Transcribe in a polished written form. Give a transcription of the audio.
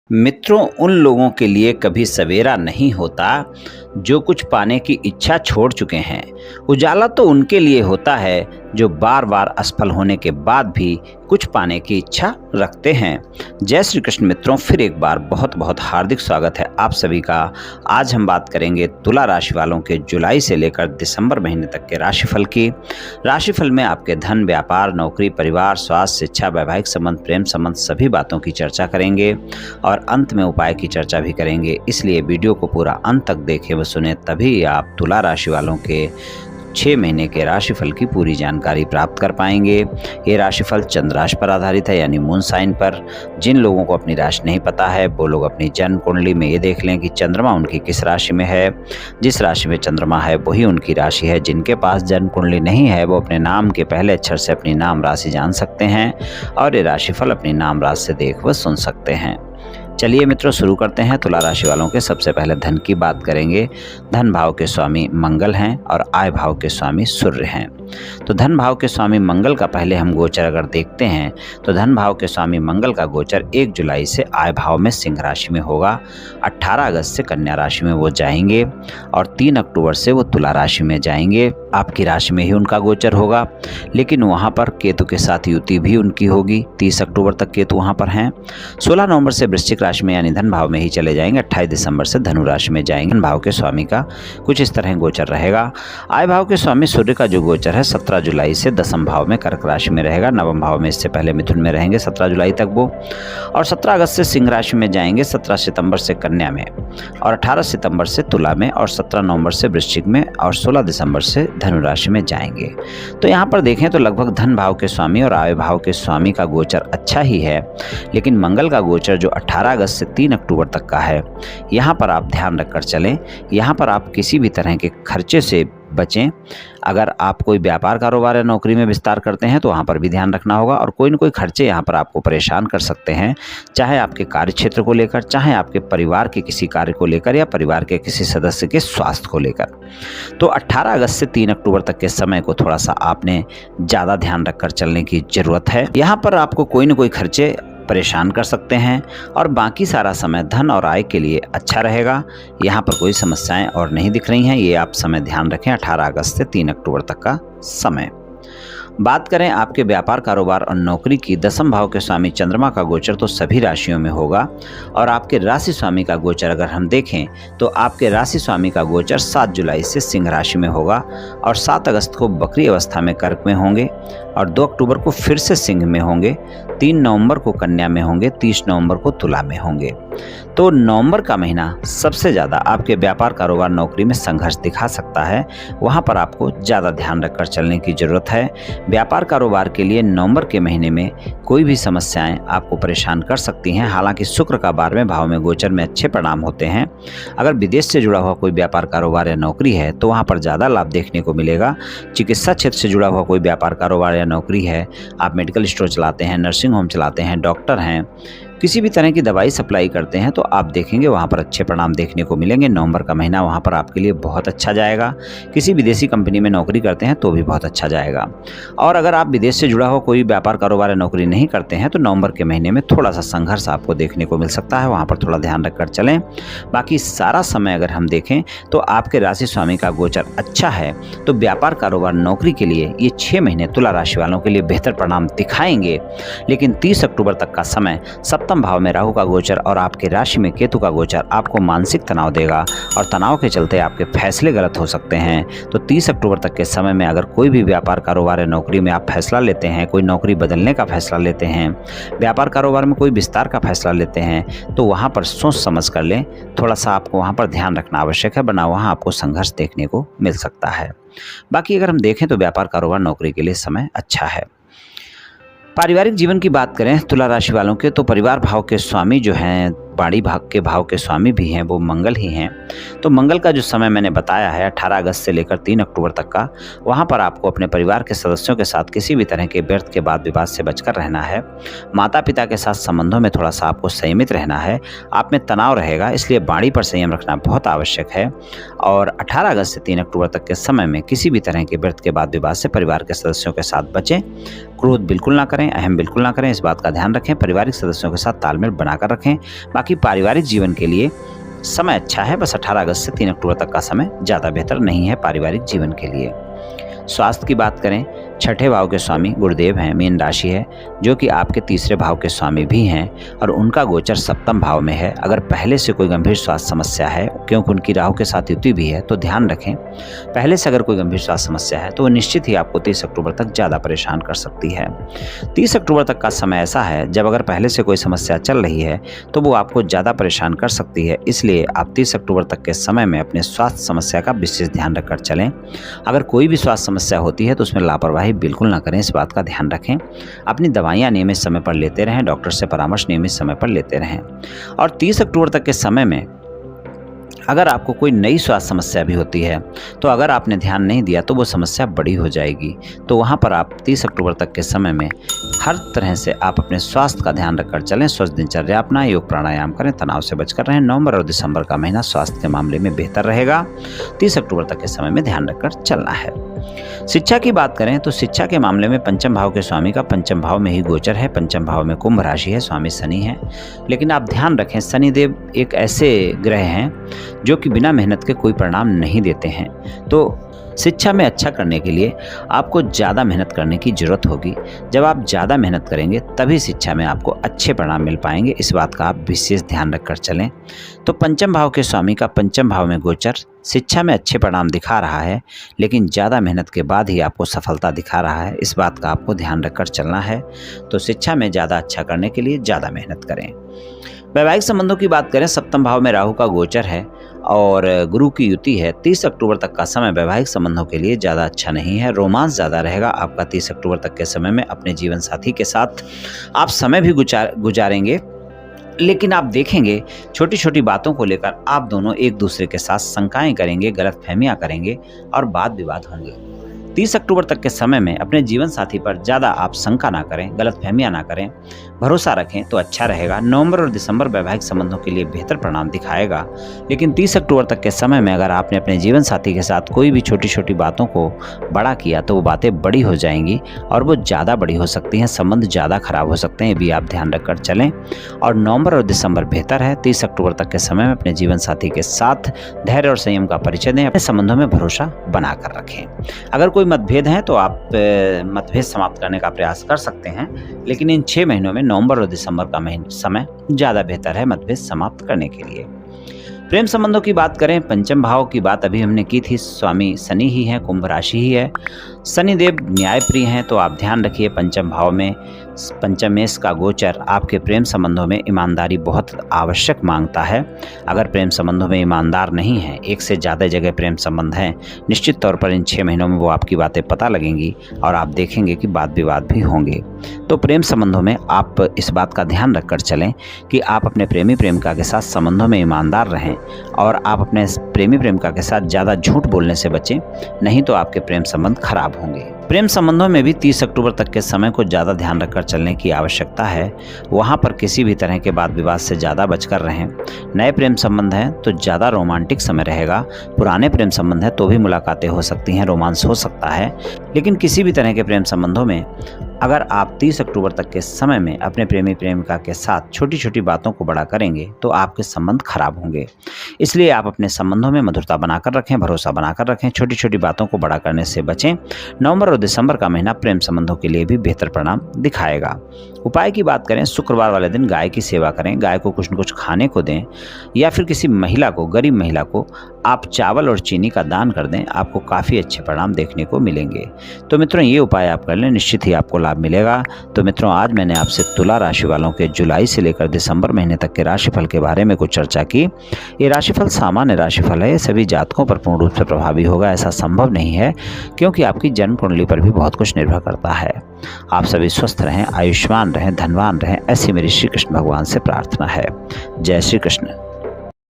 मित्रों, उन लोगों के लिए कभी सवेरा नहीं होता जो कुछ पाने की इच्छा छोड़ चुके हैं। उजाला तो उनके लिए होता है जो बार बार असफल होने के बाद भी कुछ पाने की इच्छा रखते हैं। जय श्री कृष्ण मित्रों, फिर एक बार बहुत बहुत हार्दिक स्वागत है आप सभी का। आज हम बात करेंगे तुला राशि वालों के जुलाई से लेकर दिसंबर महीने तक के राशिफल की। राशिफल में आपके धन, व्यापार, नौकरी, परिवार, स्वास्थ्य, शिक्षा, वैवाहिक संबंध, प्रेम संबंध सभी बातों की चर्चा करेंगे और अंत में उपाय की चर्चा भी करेंगे। इसलिए वीडियो को पूरा अंत तक देखें व सुने, तभी आप तुला राशि वालों के 6 महीने के राशिफल की पूरी जानकारी प्राप्त कर पाएंगे। ये राशिफल चंद्र राशि पर आधारित है, यानी मून साइन पर। जिन लोगों को अपनी राशि नहीं पता है वो लोग अपनी जन्म कुंडली में ये देख लें कि चंद्रमा उनकी किस राशि में है। जिस राशि में चंद्रमा है वही उनकी राशि है। जिनके पास जन्म कुंडली नहीं है वो अपने नाम के पहले अक्षर से अपनी नाम राशि जान सकते हैं और ये राशिफल अपनी नाम राशि से देख व सुन सकते हैं। चलिए मित्रों, शुरू करते हैं। तुला राशि वालों के सबसे पहले धन की बात करेंगे। धन भाव के स्वामी मंगल हैं और आय भाव के स्वामी सूर्य हैं। तो धन भाव के स्वामी मंगल का पहले हम गोचर अगर देखते हैं तो धन भाव के स्वामी मंगल का गोचर 1 जुलाई से आय भाव में सिंह राशि में होगा। 18 अगस्त से कन्या राशि में वो जाएंगे और 3 अक्टूबर से वो तुला राशि में जाएंगे। आपकी राशि में ही उनका गोचर होगा, लेकिन वहाँ पर केतु के साथ युति भी उनकी होगी। 30 अक्टूबर तक केतु वहाँ पर हैं। 16 नवंबर से वृश्चिक राशि में यानी धन भाव में ही चले जाएंगे। 28 दिसंबर से धनु राशि में जाएंगे। धन भाव के स्वामी का कुछ इस तरह गोचर रहेगा। आय भाव के स्वामी सूर्य का जो गोचर है 17 जुलाई से दसम भाव में कर्क राशि में रहेगा। नवम भाव में इससे पहले मिथुन में रहेंगे 17 जुलाई तक वो, और 17 अगस्त से सिंह राशि में जाएंगे, 17 सितंबर से कन्या में और 18 सितंबर से तुला में और 17 नवंबर से वृश्चिक में और 16 दिसंबर से धनु राशि में जाएंगे। तो यहाँ पर देखें तो लगभग धन भाव के स्वामी और आय भाव के स्वामी का गोचर अच्छा ही है, लेकिन मंगल का गोचर जो 18 अगस्त से 3 अक्टूबर तक का है, यहाँ पर आप ध्यान रखकर चलें। यहाँ पर आप किसी भी तरह के खर्चे से बचें। अगर आप कोई व्यापार, कारोबार या नौकरी में विस्तार करते हैं तो वहाँ पर भी ध्यान रखना होगा, और कोई न कोई खर्चे यहाँ पर आपको परेशान कर सकते हैं, चाहे आपके कार्य क्षेत्र को लेकर, चाहे आपके परिवार के किसी कार्य को लेकर या परिवार के किसी सदस्य के स्वास्थ्य को लेकर। तो 18 अगस्त से 3 अक्टूबर तक के समय को थोड़ा सा आपने ज़्यादा ध्यान रखकर चलने की ज़रूरत है। यहाँ पर आपको कोई न कोई खर्चे परेशान कर सकते हैं और बाकी सारा समय धन और आय के लिए अच्छा रहेगा। यहाँ पर कोई समस्याएं और नहीं दिख रही हैं। ये आप समय ध्यान रखें, 18 अगस्त से 3 अक्टूबर तक का समय। बात करें आपके व्यापार, कारोबार और नौकरी की, दसम भाव के स्वामी चंद्रमा का गोचर तो सभी राशियों में होगा, और आपके राशि स्वामी का गोचर अगर हम देखें तो आपके राशि स्वामी का गोचर 7 जुलाई से सिंह राशि में होगा और 7 अगस्त को बकरी अवस्था में कर्क में होंगे और 2 अक्टूबर को फिर से सिंह में होंगे, 3 नवंबर को कन्या में होंगे, 30 नवंबर को तुला में होंगे। तो नवंबर का महीना सबसे ज़्यादा आपके व्यापार, कारोबार, नौकरी में संघर्ष दिखा सकता है। वहाँ पर आपको ज़्यादा ध्यान रखकर चलने की ज़रूरत है। व्यापार, कारोबार के लिए नवंबर के महीने में कोई भी समस्याएं आपको परेशान कर सकती हैं। हालांकि शुक्र का 12वें भाव में गोचर में अच्छे परिणाम होते हैं। अगर विदेश से जुड़ा हुआ कोई व्यापार, कारोबार या नौकरी है तो वहाँ पर ज़्यादा लाभ देखने को मिलेगा। चिकित्सा क्षेत्र से जुड़ा हुआ कोई व्यापार, कारोबार या नौकरी है, आप मेडिकल स्टोर चलाते हैं, नर्सिंग होम चलाते हैं, डॉक्टर हैं, किसी भी तरह की दवाई सप्लाई करते हैं, तो आप देखेंगे वहाँ पर अच्छे परिणाम देखने को मिलेंगे। नवंबर का महीना वहाँ पर आपके लिए बहुत अच्छा जाएगा। किसी विदेशी कंपनी में नौकरी करते हैं तो भी बहुत अच्छा जाएगा। और अगर आप विदेश से जुड़ा हुआ कोई व्यापार, कारोबार या नौकरी नहीं करते हैं तो नवंबर के महीने में थोड़ा सा संघर्ष आपको देखने को मिल सकता है। वहाँ पर थोड़ा ध्यान रखकर चलें। बाकी सारा समय अगर हम देखें तो आपके राशि स्वामी का गोचर अच्छा है, तो व्यापार, कारोबार, नौकरी के लिए ये 6 महीने तुला राशि वालों के लिए बेहतर परिणाम दिखाएंगे। लेकिन 30 अक्टूबर तक का समय सप्तम भाव में राहु का गोचर और आपके राशि में केतु का गोचर आपको मानसिक तनाव देगा और तनाव के चलते आपके फैसले गलत हो सकते हैं। तो 30 अक्टूबर तक के समय में अगर कोई भी व्यापार, कारोबार या नौकरी में आप फैसला लेते हैं, कोई नौकरी बदलने का फैसला लेते हैं, व्यापार, कारोबार में कोई विस्तार का फैसला लेते हैं, तो वहाँ पर सोच समझ कर लें। थोड़ा सा आपको वहाँ पर ध्यान रखना आवश्यक है, वरना वहाँ आपको संघर्ष देखने को मिल सकता है। बाकी अगर हम देखें तो व्यापार, कारोबार, नौकरी के लिए समय अच्छा है। पारिवारिक जीवन की बात करें तुला राशि वालों के, तो परिवार भाव के स्वामी जो हैं, बाड़ी भाग के भाव के स्वामी भी हैं, वो मंगल ही हैं। तो मंगल का जो समय मैंने बताया है 18 अगस्त से लेकर 3 अक्टूबर तक का, वहाँ पर आपको अपने परिवार के सदस्यों के साथ किसी भी तरह के व्यर्थ के वाद विवाद से बचकर रहना है। माता पिता के साथ संबंधों में थोड़ा सा आपको संयमित रहना है। आप में तनाव रहेगा, इसलिए बाड़ी पर संयम रखना बहुत आवश्यक है। और 18 अगस्त से 3 अक्टूबर तक के समय में किसी भी तरह के व्यर्थ के वाद विवाद से परिवार के सदस्यों के साथ बचें। क्रोध बिल्कुल ना करें, अहम बिल्कुल ना करें, इस बात का ध्यान रखें। पारिवारिक सदस्यों के साथ तालमेल बनाकर रखें। बाकी बाकी पारिवारिक जीवन के लिए समय अच्छा है, बस 18 अगस्त से 3 अक्टूबर तक का समय ज़्यादा बेहतर नहीं है पारिवारिक जीवन के लिए। स्वास्थ्य की बात करें, छठे भाव के स्वामी गुरुदेव हैं, मीन राशि है, जो कि आपके तीसरे भाव के स्वामी भी हैं और उनका गोचर सप्तम भाव में है। अगर पहले से कोई गंभीर स्वास्थ्य समस्या है, क्योंकि उनकी राहु के साथ युति भी है, तो ध्यान रखें, पहले से अगर कोई गंभीर स्वास्थ्य समस्या है तो वो निश्चित ही आपको 30 अक्टूबर तक ज़्यादा परेशान कर सकती है। 30 अक्टूबर तक का समय ऐसा है जब अगर पहले से कोई समस्या चल रही है तो वो आपको ज़्यादा परेशान कर सकती है। इसलिए आप 30 अक्टूबर तक के समय में अपने स्वास्थ्य समस्या का विशेष ध्यान रखकर चलें। अगर कोई भी स्वास्थ्य समस्या होती है तो उसमें लापरवाही बिल्कुल ना करें, इस बात का ध्यान रखें। अपनी दवाइयाँ नियमित समय पर लेते रहें, डॉक्टर से परामर्श नियमित समय पर लेते रहें। और 30 अक्टूबर तक के समय में अगर आपको कोई नई स्वास्थ्य समस्या भी होती है तो अगर आपने ध्यान नहीं दिया तो वो समस्या बड़ी हो जाएगी। तो वहाँ पर आप 30 अक्टूबर तक के समय में हर तरह से आप अपने स्वास्थ्य का ध्यान रखकर चलें, स्वस्थ दिनचर्या अपनाएं, योग प्राणायाम करें, तनाव से बचकर रहें। नवंबर और दिसंबर का महीना स्वास्थ्य के मामले में बेहतर रहेगा। 30 अक्टूबर तक के समय में ध्यान रखकर चलना है। शिक्षा की बात करें तो शिक्षा के मामले में पंचम भाव के स्वामी का पंचम भाव में ही गोचर है। पंचम भाव में कुंभ राशि है, स्वामी शनि है। लेकिन आप ध्यान रखें, शनिदेव एक ऐसे ग्रह हैं जो कि बिना मेहनत के कोई परिणाम नहीं देते हैं। तो शिक्षा में अच्छा करने के लिए आपको ज़्यादा मेहनत करने की ज़रूरत होगी। जब आप ज़्यादा मेहनत करेंगे तभी शिक्षा में आपको अच्छे परिणाम मिल पाएंगे, इस बात का आप विशेष ध्यान रखकर चलें। तो पंचम भाव के स्वामी का पंचम भाव में गोचर शिक्षा में अच्छे परिणाम दिखा रहा है, लेकिन ज़्यादा मेहनत के बाद ही आपको सफलता दिखा रहा है, इस बात का आपको ध्यान रखकर चलना है। तो शिक्षा में ज़्यादा अच्छा करने के लिए ज़्यादा मेहनत करें। वैवाहिक संबंधों की बात करें, सप्तम भाव में राहु का गोचर है और गुरु की युति है। 30 अक्टूबर तक का समय वैवाहिक संबंधों के लिए ज़्यादा अच्छा नहीं है, रोमांस ज़्यादा रहेगा आपका। 30 अक्टूबर तक के समय में अपने जीवन साथी के साथ आप समय भी गुजारेंगे, लेकिन आप देखेंगे छोटी छोटी बातों को लेकर आप दोनों एक दूसरे के साथ शंकाएं करेंगे, गलतफहमियां करेंगे और वाद विवाद होंगे। 30 अक्टूबर तक के समय में अपने जीवन साथी पर ज़्यादा आप शंका ना करें, गलतफहमियां ना करें, भरोसा रखें तो अच्छा रहेगा। नवंबर और दिसंबर वैवाहिक संबंधों के लिए बेहतर परिणाम दिखाएगा, लेकिन 30 अक्टूबर तक के समय में अगर आपने अपने जीवन साथी के साथ कोई भी छोटी छोटी बातों को बड़ा किया तो वो बातें बड़ी हो जाएंगी और वो ज़्यादा बड़ी हो सकती हैं, संबंध ज़्यादा खराब हो सकते हैं, ये भी आप ध्यान रखकर चलें। और नवंबर और दिसंबर बेहतर है। 30 अक्टूबर तक के समय में अपने जीवन साथी के साथ धैर्य और संयम का परिचय दें, अपने संबंधों में भरोसा बनाकर रखें। अगर कोई मतभेद है तो आप मतभेद समाप्त करने का प्रयास कर सकते हैं, लेकिन इन 6 महीनों में नवंबर और दिसंबर का समय ज़्यादा बेहतर है मतभेद समाप्त करने के लिए। प्रेम संबंधों की बात करें, पंचम भाव की बात अभी हमने की थी, स्वामी शनि ही है, कुंभ राशि ही है। शनिदेव न्यायप्रिय हैं, तो आप ध्यान रखिए पंचम भाव में पंचमेश का गोचर आपके प्रेम संबंधों में ईमानदारी बहुत आवश्यक मांगता है। अगर प्रेम संबंधों में ईमानदार नहीं है, एक से ज़्यादा जगह प्रेम संबंध हैं, निश्चित तौर पर इन 6 महीनों में वो आपकी बातें पता लगेंगी और आप देखेंगे कि वाद विवाद भी होंगे। तो प्रेम संबंधों में आप इस बात का ध्यान रखकर चलें कि आप अपने प्रेमी प्रेमिका के साथ संबंधों में ईमानदार रहें और आप अपने प्रेमी प्रेमिका के साथ ज़्यादा झूठ बोलने से बचें, नहीं तो आपके प्रेम संबंध खराब होंगे। प्रेम संबंधों में भी 30 अक्टूबर तक के समय को ज़्यादा ध्यान रखकर चलने की आवश्यकता है। वहाँ पर किसी भी तरह के वाद विवाद से ज़्यादा बचकर रहें। नए प्रेम संबंध हैं तो ज़्यादा रोमांटिक समय रहेगा, पुराने प्रेम संबंध हैं तो भी मुलाकातें हो सकती हैं, रोमांस हो सकता है, लेकिन किसी भी तरह के प्रेम संबंधों में अगर आप 30 अक्टूबर तक के समय में अपने प्रेमी प्रेमिका के साथ छोटी छोटी बातों को बड़ा करेंगे तो आपके संबंध खराब होंगे। इसलिए आप अपने संबंधों में मधुरता बनाकर रखें, भरोसा बनाकर रखें, छोटी छोटी बातों को बड़ा करने से बचें। नवंबर और दिसंबर का महीना प्रेम संबंधों के लिए भी बेहतर परिणाम दिखाएगा। उपाय की बात करें, शुक्रवार वाले दिन गाय की सेवा करें, गाय को कुछ न कुछ खाने को दें या फिर किसी महिला को, गरीब महिला को आप चावल और चीनी का दान कर दें, आपको काफ़ी अच्छे परिणाम देखने को मिलेंगे। तो मित्रों, ये उपाय आप कर लें, निश्चित ही आपको लाभ मिलेगा। तो मित्रों, आज मैंने आपसे तुला राशि वालों के जुलाई से लेकर दिसंबर महीने तक के राशिफल के बारे में कुछ चर्चा की। ये राशिफल सामान्य राशिफल है, सभी जातकों पर पूर्ण रूप से प्रभावी होगा ऐसा संभव नहीं है, क्योंकि आपकी जन्म कुंडली पर भी बहुत कुछ निर्भर करता है। आप सभी स्वस्थ रहें, आयुष्मान रहें, धनवान रहें, ऐसी मेरी श्री कृष्ण भगवान से प्रार्थना है। जय श्री कृष्ण।